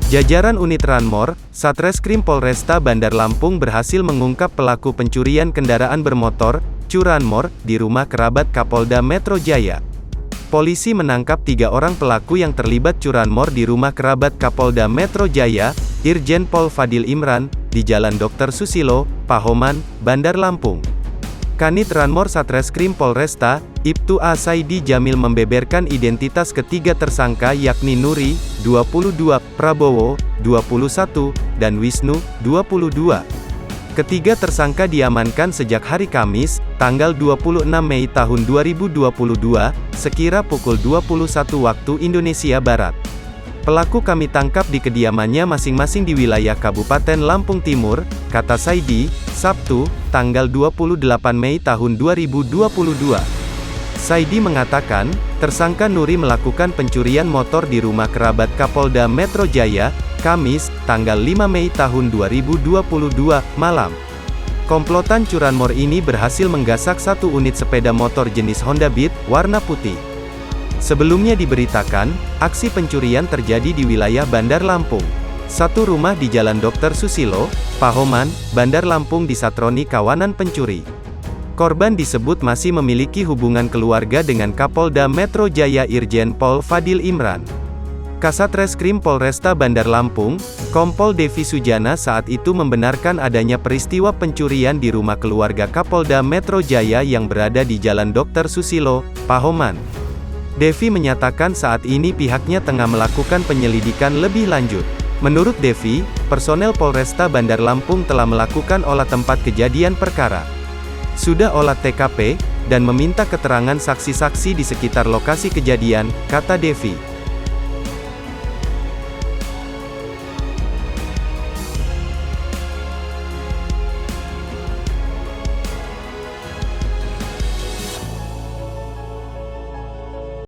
Jajaran unit Ranmor, Satreskrim Polresta Bandar Lampung berhasil mengungkap pelaku pencurian kendaraan bermotor, curanmor, di rumah kerabat Kapolda Metro Jaya. Polisi menangkap 3 orang pelaku yang terlibat curanmor di rumah kerabat Kapolda Metro Jaya, Irjen Pol Fadil Imran, di Jalan Dr. Susilo, Pahoman, Bandar Lampung. Kanit Ranmor Satreskrim Polresta, Ibtu A. Saidi Jamil membeberkan identitas ketiga tersangka yakni Nuri, 22, Prabowo, 21, dan Wisnu, 22. Ketiga tersangka diamankan sejak hari Kamis, tanggal 26 Mei tahun 2022, sekira pukul 21 waktu Indonesia Barat. Pelaku kami tangkap di kediamannya masing-masing di wilayah Kabupaten Lampung Timur, kata Saidi, Sabtu, tanggal 28 Mei tahun 2022. Saidi mengatakan, tersangka Nuri melakukan pencurian motor di rumah kerabat Kapolda Metro Jaya, Kamis, tanggal 5 Mei tahun 2022, malam. Komplotan curanmor ini berhasil menggasak 1 unit sepeda motor jenis Honda Beat, warna putih. Sebelumnya diberitakan, aksi pencurian terjadi di wilayah Bandar Lampung. 1 rumah di Jalan Dr. Susilo, Pahoman, Bandar Lampung disatroni kawanan pencuri. Korban disebut masih memiliki hubungan keluarga dengan Kapolda Metro Jaya Irjen Pol Fadil Imran. Kasat Reskrim Polresta Bandar Lampung, Kompol Devi Sujana saat itu membenarkan adanya peristiwa pencurian di rumah keluarga Kapolda Metro Jaya yang berada di Jalan Dr. Susilo, Pahoman. Devi menyatakan saat ini pihaknya tengah melakukan penyelidikan lebih lanjut. Menurut Devi, personel Polresta Bandar Lampung telah melakukan olah tempat kejadian perkara. Sudah olah TKP, dan meminta keterangan saksi-saksi di sekitar lokasi kejadian, kata Devi.